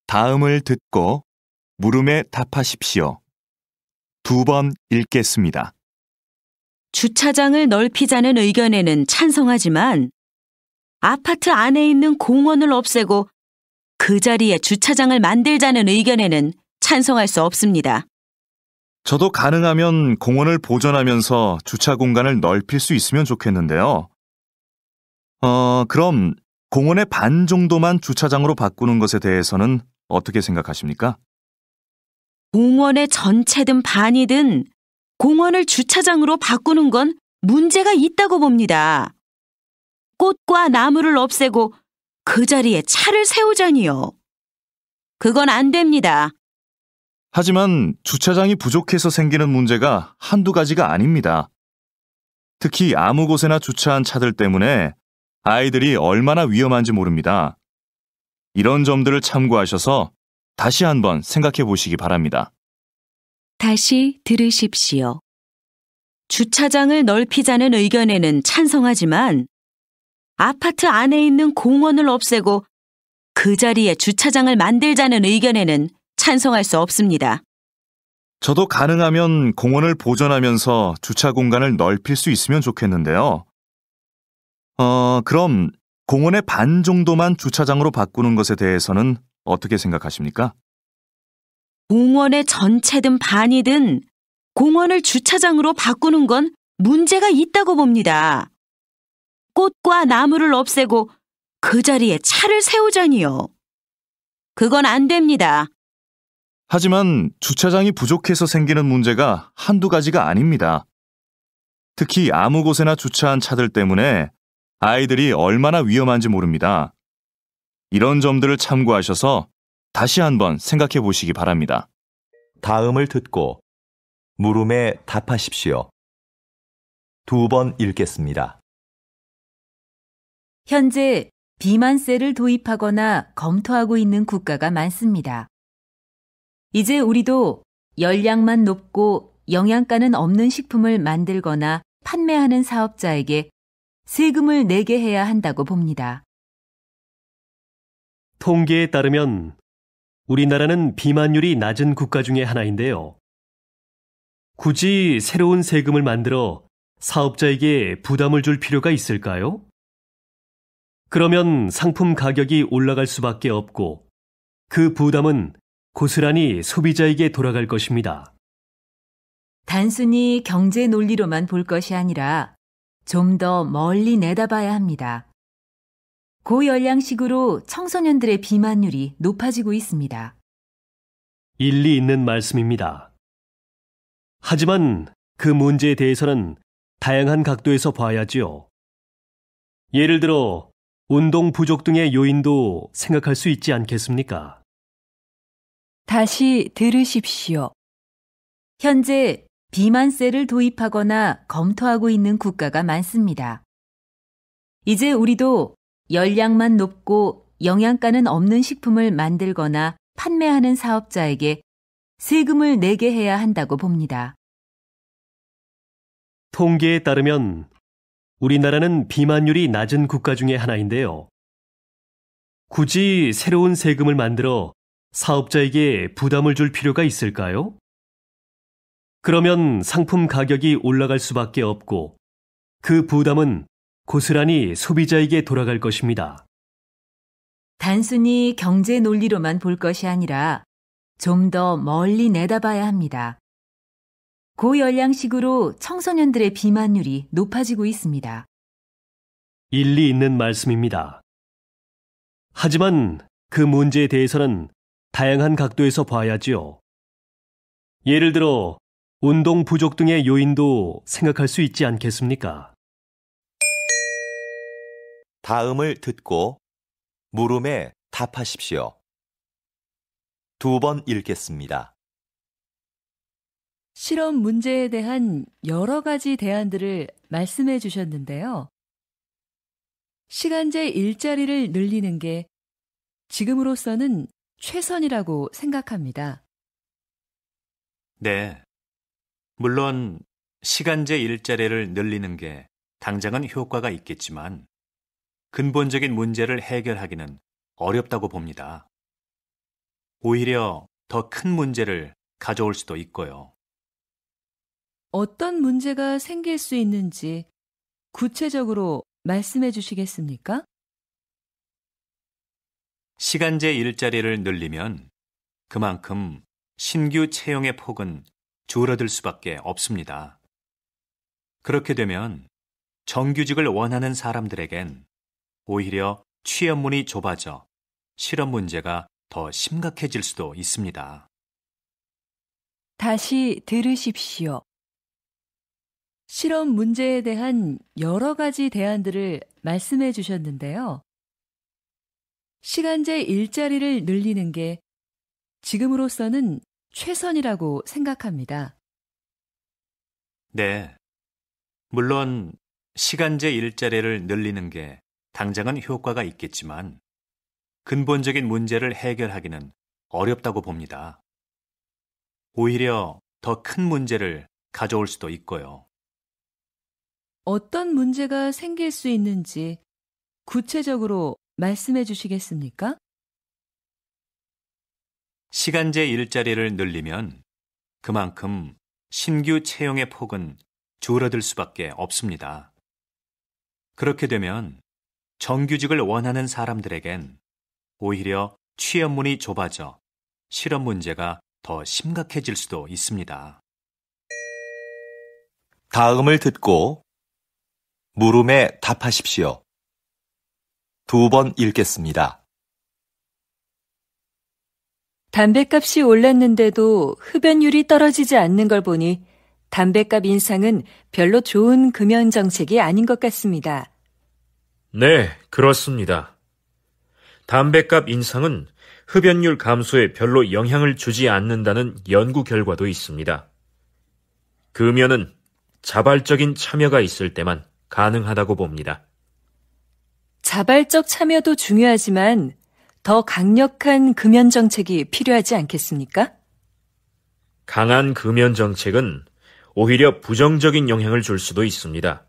다음을 듣고 물음에 답하십시오. 2번 읽겠습니다. 주차장을 넓히자는 의견에는 찬성하지만 아파트 안에 있는 공원을 없애고 그 자리에 주차장을 만들자는 의견에는 찬성할 수 없습니다. 저도 가능하면 공원을 보존하면서 주차 공간을 넓힐 수 있으면 좋겠는데요. 그럼 공원의 반 정도만 주차장으로 바꾸는 것에 대해서는 어떻게 생각하십니까? 공원의 전체든 반이든 공원을 주차장으로 바꾸는 건 문제가 있다고 봅니다. 꽃과 나무를 없애고 그 자리에 차를 세우자니요. 그건 안 됩니다. 하지만 주차장이 부족해서 생기는 문제가 한두 가지가 아닙니다. 특히 아무 곳에나 주차한 차들 때문에 아이들이 얼마나 위험한지 모릅니다. 이런 점들을 참고하셔서 다시 한번 생각해 보시기 바랍니다. 다시 들으십시오. 주차장을 넓히자는 의견에는 찬성하지만 아파트 안에 있는 공원을 없애고 그 자리에 주차장을 만들자는 의견에는 찬성할 수 없습니다. 저도 가능하면 공원을 보존하면서 주차 공간을 넓힐 수 있으면 좋겠는데요. 그럼 공원의 반 정도만 주차장으로 바꾸는 것에 대해서는 어떻게 생각하십니까? 공원의 전체든 반이든 공원을 주차장으로 바꾸는 건 문제가 있다고 봅니다. 꽃과 나무를 없애고 그 자리에 차를 세우자니요. 그건 안 됩니다. 하지만 주차장이 부족해서 생기는 문제가 한두 가지가 아닙니다. 특히 아무 곳에나 주차한 차들 때문에 아이들이 얼마나 위험한지 모릅니다. 이런 점들을 참고하셔서 다시 한번 생각해 보시기 바랍니다. 다음을 듣고 물음에 답하십시오. 2번 읽겠습니다. 현재 비만세를 도입하거나 검토하고 있는 국가가 많습니다. 이제 우리도 열량만 높고 영양가는 없는 식품을 만들거나 판매하는 사업자에게 세금을 내게 해야 한다고 봅니다. 통계에 따르면 우리나라는 비만율이 낮은 국가 중에 하나인데요. 굳이 새로운 세금을 만들어 사업자에게 부담을 줄 필요가 있을까요? 그러면 상품 가격이 올라갈 수밖에 없고 그 부담은 고스란히 소비자에게 돌아갈 것입니다. 단순히 경제 논리로만 볼 것이 아니라 좀 더 멀리 내다봐야 합니다. 고열량식으로 청소년들의 비만율이 높아지고 있습니다. 일리 있는 말씀입니다. 하지만 그 문제에 대해서는 다양한 각도에서 봐야지요. 예를 들어 운동 부족 등의 요인도 생각할 수 있지 않겠습니까? 다시 들으십시오. 현재 비만세를 도입하거나 검토하고 있는 국가가 많습니다. 이제 우리도 열량만 높고 영양가는 없는 식품을 만들거나 판매하는 사업자에게 세금을 내게 해야 한다고 봅니다. 통계에 따르면 우리나라는 비만율이 낮은 국가 중에 하나인데요. 굳이 새로운 세금을 만들어 사업자에게 부담을 줄 필요가 있을까요? 그러면 상품 가격이 올라갈 수밖에 없고 그 부담은 고스란히 소비자에게 돌아갈 것입니다. 단순히 경제 논리로만 볼 것이 아니라 좀 더 멀리 내다봐야 합니다. 고열량식으로 청소년들의 비만율이 높아지고 있습니다. 일리 있는 말씀입니다. 하지만 그 문제에 대해서는 다양한 각도에서 봐야지요. 예를 들어 운동 부족 등의 요인도 생각할 수 있지 않겠습니까? 다음을 듣고 물음에 답하십시오. 2번 읽겠습니다. 실험 문제에 대한 여러 가지 대안들을 말씀해 주셨는데요. 시간제 일자리를 늘리는 게 지금으로서는 최선이라고 생각합니다. 네. 물론 시간제 일자리를 늘리는 게 당장은 효과가 있겠지만 근본적인 문제를 해결하기는 어렵다고 봅니다. 오히려 더 큰 문제를 가져올 수도 있고요. 어떤 문제가 생길 수 있는지 구체적으로 말씀해 주시겠습니까? 시간제 일자리를 늘리면 그만큼 신규 채용의 폭은 줄어들 수밖에 없습니다. 그렇게 되면 정규직을 원하는 사람들에겐 오히려 취업문이 좁아져 실업 문제가 더 심각해질 수도 있습니다. 다시 들으십시오. 실업 문제에 대한 여러 가지 대안들을 말씀해 주셨는데요. 시간제 일자리를 늘리는 게 지금으로서는 최선이라고 생각합니다. 네. 물론 시간제 일자리를 늘리는 게 당장은 효과가 있겠지만 근본적인 문제를 해결하기는 어렵다고 봅니다. 오히려 더 큰 문제를 가져올 수도 있고요. 어떤 문제가 생길 수 있는지 구체적으로 말씀해 주시겠습니까? 시간제 일자리를 늘리면 그만큼 신규 채용의 폭은 줄어들 수밖에 없습니다. 그렇게 되면 정규직을 원하는 사람들에겐 오히려 취업문이 좁아져 실업 문제가 더 심각해질 수도 있습니다. 다음을 듣고 물음에 답하십시오. 2번 읽겠습니다. 담뱃값이 올랐는데도 흡연율이 떨어지지 않는 걸 보니 담뱃값 인상은 별로 좋은 금연 정책이 아닌 것 같습니다. 네, 그렇습니다. 담뱃값 인상은 흡연율 감소에 별로 영향을 주지 않는다는 연구 결과도 있습니다. 금연은 자발적인 참여가 있을 때만 가능하다고 봅니다. 자발적 참여도 중요하지만 더 강력한 금연 정책이 필요하지 않겠습니까? 강한 금연 정책은 오히려 부정적인 영향을 줄 수도 있습니다.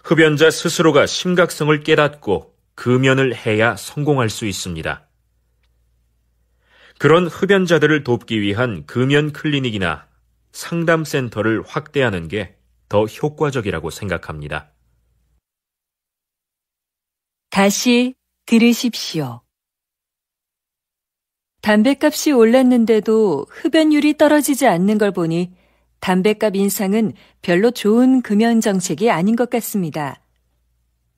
흡연자 스스로가 심각성을 깨닫고 금연을 해야 성공할 수 있습니다. 그런 흡연자들을 돕기 위한 금연 클리닉이나 상담센터를 확대하는 게 더 효과적이라고 생각합니다. 다시 들으십시오. 담뱃값이 올랐는데도 흡연율이 떨어지지 않는 걸 보니 담뱃값 인상은 별로 좋은 금연 정책이 아닌 것 같습니다.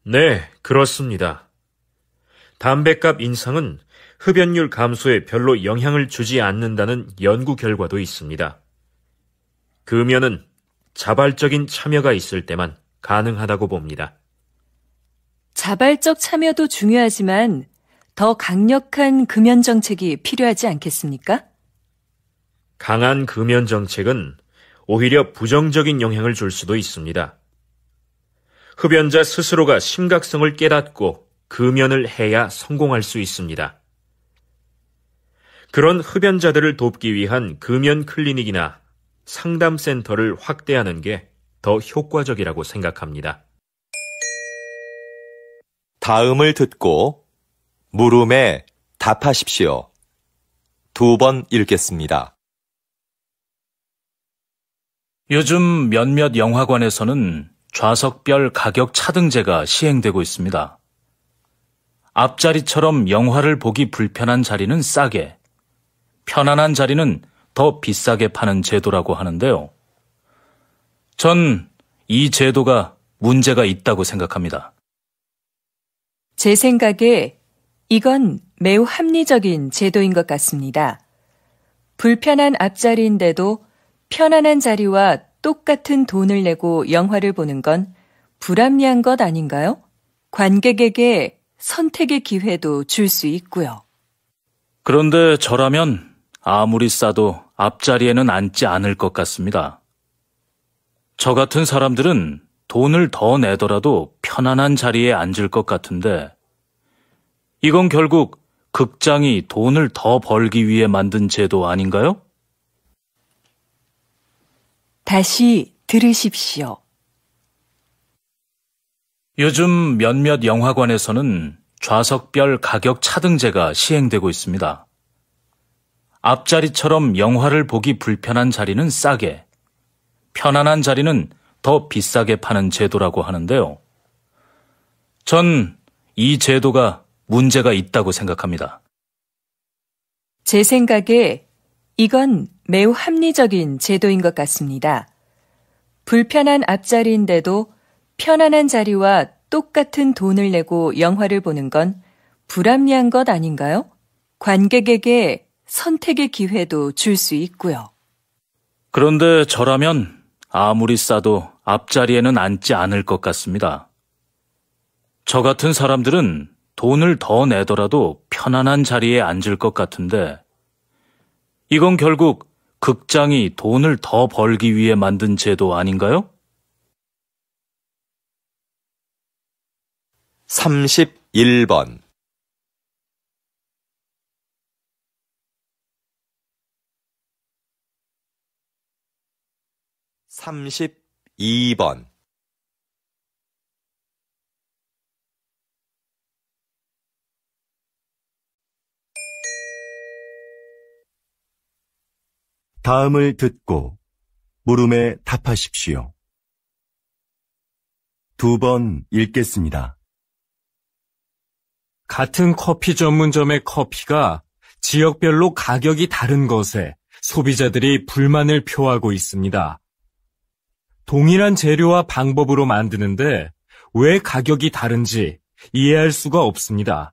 네, 그렇습니다. 담뱃값 인상은 흡연율 감소에 별로 영향을 주지 않는다는 연구 결과도 있습니다. 금연은 자발적인 참여가 있을 때만 가능하다고 봅니다. 자발적 참여도 중요하지만 더 강력한 금연 정책이 필요하지 않겠습니까? 강한 금연 정책은 오히려 부정적인 영향을 줄 수도 있습니다. 흡연자 스스로가 심각성을 깨닫고 금연을 해야 성공할 수 있습니다. 그런 흡연자들을 돕기 위한 금연 클리닉이나 상담센터를 확대하는 게 더 효과적이라고 생각합니다. 다음을 듣고 물음에 답하십시오. 2번 읽겠습니다. 요즘 몇몇 영화관에서는 좌석별 가격 차등제가 시행되고 있습니다. 앞자리처럼 영화를 보기 불편한 자리는 싸게, 편안한 자리는 더 비싸게 파는 제도라고 하는데요. 전 이 제도가 문제가 있다고 생각합니다. 제 생각에 이건 매우 합리적인 제도인 것 같습니다. 불편한 앞자리인데도 편안한 자리와 똑같은 돈을 내고 영화를 보는 건 불합리한 것 아닌가요? 관객에게 선택의 기회도 줄 수 있고요. 그런데 저라면 아무리 싸도 앞자리에는 앉지 않을 것 같습니다. 저 같은 사람들은 돈을 더 내더라도 편안한 자리에 앉을 것 같은데 이건 결국 극장이 돈을 더 벌기 위해 만든 제도 아닌가요? 다시 들으십시오. 요즘 몇몇 영화관에서는 좌석별 가격 차등제가 시행되고 있습니다. 앞자리처럼 영화를 보기 불편한 자리는 싸게, 편안한 자리는 더 비싸게 파는 제도라고 하는데요. 전 이 제도가 문제가 있다고 생각합니다. 제 생각에 이건 매우 합리적인 제도인 것 같습니다. 불편한 앞자리인데도 편안한 자리와 똑같은 돈을 내고 영화를 보는 건 불합리한 것 아닌가요? 관객에게 선택의 기회도 줄 수 있고요. 그런데 저라면 아무리 싸도 앞자리에는 앉지 않을 것 같습니다. 저 같은 사람들은 돈을 더 내더라도 편안한 자리에 앉을 것 같은데, 이건 결국 극장이 돈을 더 벌기 위해 만든 제도 아닌가요? 31번 32번 다음을 듣고 물음에 답하십시오. 2번 읽겠습니다. 같은 커피 전문점의 커피가 지역별로 가격이 다른 것에 소비자들이 불만을 표하고 있습니다. 동일한 재료와 방법으로 만드는데 왜 가격이 다른지 이해할 수가 없습니다.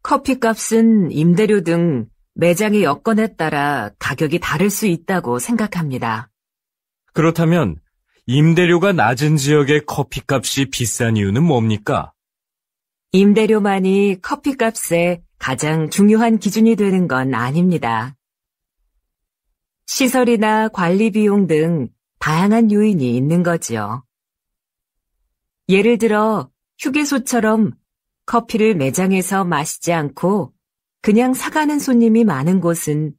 커피값은 임대료 등 매장의 여건에 따라 가격이 다를 수 있다고 생각합니다. 그렇다면 임대료가 낮은 지역의 커피값이 비싼 이유는 뭡니까? 임대료만이 커피값의 가장 중요한 기준이 되는 건 아닙니다. 시설이나 관리 비용 등 다양한 요인이 있는 거지요. 예를 들어 휴게소처럼 커피를 매장에서 마시지 않고 그냥 사가는 손님이 많은 곳은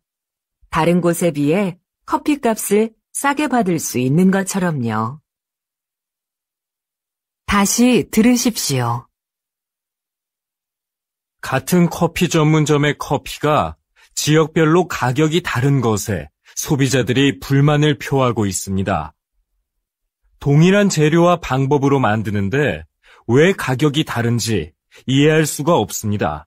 다른 곳에 비해 커피값을 싸게 받을 수 있는 것처럼요. 다시 들으십시오. 같은 커피 전문점의 커피가 지역별로 가격이 다른 것에 소비자들이 불만을 표하고 있습니다. 동일한 재료와 방법으로 만드는데 왜 가격이 다른지 이해할 수가 없습니다.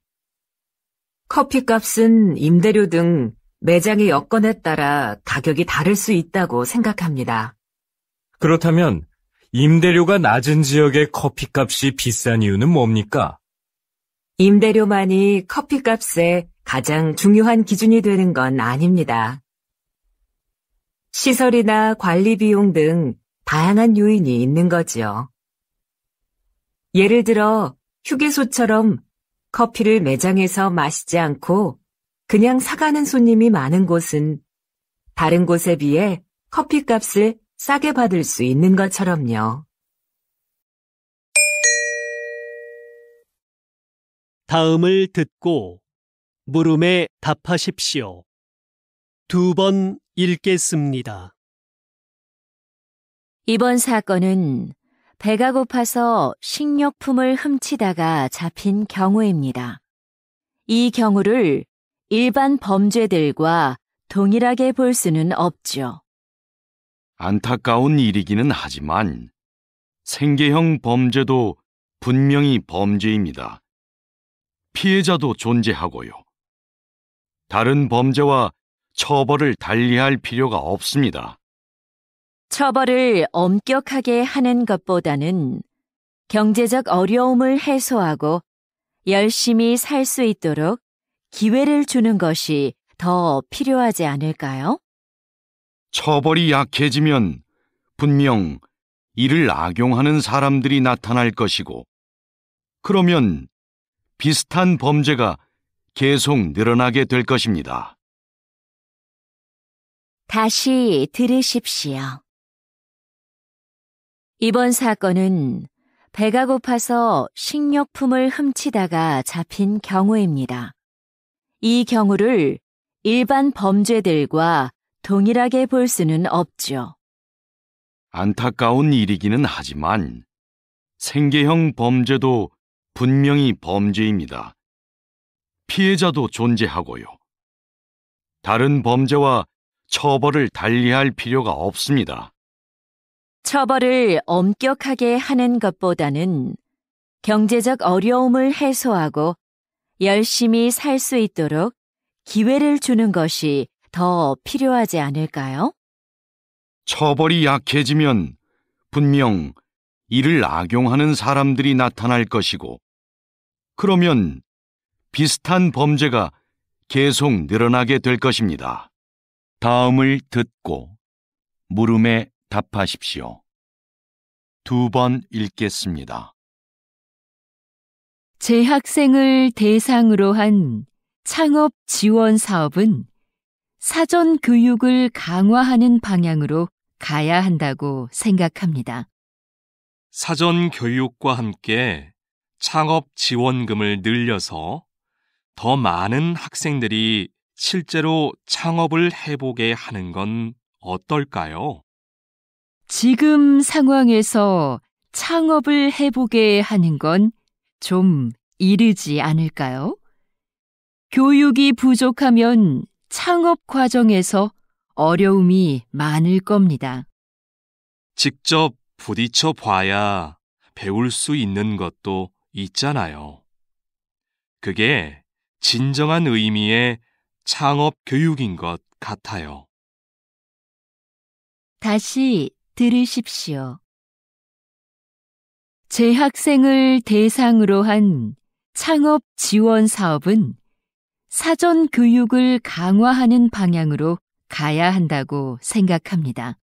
커피값은 임대료 등 매장의 여건에 따라 가격이 다를 수 있다고 생각합니다. 그렇다면 임대료가 낮은 지역의 커피값이 비싼 이유는 뭡니까? 임대료만이 커피값의 가장 중요한 기준이 되는 건 아닙니다. 시설이나 관리 비용 등 다양한 요인이 있는 거지요. 예를 들어 휴게소처럼 커피를 매장에서 마시지 않고 그냥 사가는 손님이 많은 곳은 다른 곳에 비해 커피값을 싸게 받을 수 있는 것처럼요. 다음을 듣고 물음에 답하십시오. 2번 읽겠습니다. 이번 사건은 배가 고파서 식료품을 훔치다가 잡힌 경우입니다. 이 경우를 일반 범죄들과 동일하게 볼 수는 없죠. 안타까운 일이기는 하지만 생계형 범죄도 분명히 범죄입니다. 피해자도 존재하고요. 다른 범죄와 처벌을 달리할 필요가 없습니다. 처벌을 엄격하게 하는 것보다는 경제적 어려움을 해소하고 열심히 살 수 있도록 기회를 주는 것이 더 필요하지 않을까요? 처벌이 약해지면 분명 이를 악용하는 사람들이 나타날 것이고, 그러면 비슷한 범죄가 계속 늘어나게 될 것입니다. 다시 들으십시오. 이번 사건은 배가 고파서 식료품을 훔치다가 잡힌 경우입니다. 이 경우를 일반 범죄들과 동일하게 볼 수는 없죠. 안타까운 일이기는 하지만 생계형 범죄도 분명히 범죄입니다. 피해자도 존재하고요. 다른 범죄와 처벌을 달리할 필요가 없습니다. 처벌을 엄격하게 하는 것보다는 경제적 어려움을 해소하고 열심히 살 수 있도록 기회를 주는 것이 더 필요하지 않을까요? 처벌이 약해지면 분명 이를 악용하는 사람들이 나타날 것이고, 그러면 비슷한 범죄가 계속 늘어나게 될 것입니다. 다음을 듣고 물음에 답하십시오. 2번 읽겠습니다. 재학생을 대상으로 한 창업 지원 사업은 사전 교육을 강화하는 방향으로 가야 한다고 생각합니다. 사전 교육과 함께 창업 지원금을 늘려서 더 많은 학생들이 실제로 창업을 해보게 하는 건 어떨까요? 지금 상황에서 창업을 해보게 하는 건 좀 이르지 않을까요? 교육이 부족하면 창업 과정에서 어려움이 많을 겁니다. 직접 부딪혀 봐야 배울 수 있는 것도 있잖아요. 그게 진정한 의미의 창업 교육인 것 같아요. 다시 들으십시오. 재학생을 대상으로 한 창업 지원 사업은 사전 교육을 강화하는 방향으로 가야 한다고 생각합니다.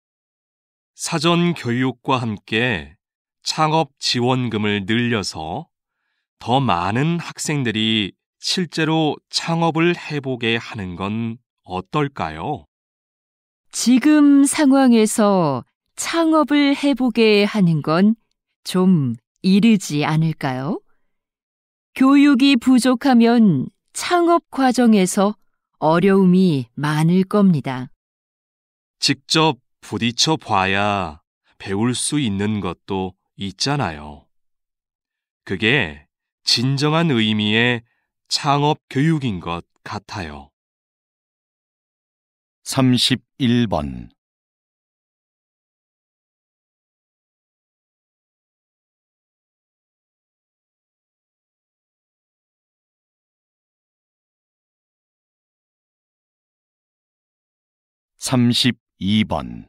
사전 교육과 함께 창업 지원금을 늘려서 더 많은 학생들이 실제로 창업을 해보게 하는 건 어떨까요? 지금 상황에서 창업을 해보게 하는 건 좀 이르지 않을까요? 교육이 부족하면 창업 과정에서 어려움이 많을 겁니다. 직접 부딪혀 봐야 배울 수 있는 것도 있잖아요. 그게 진정한 의미의 창업 교육인 것 같아요. 31번 (32번)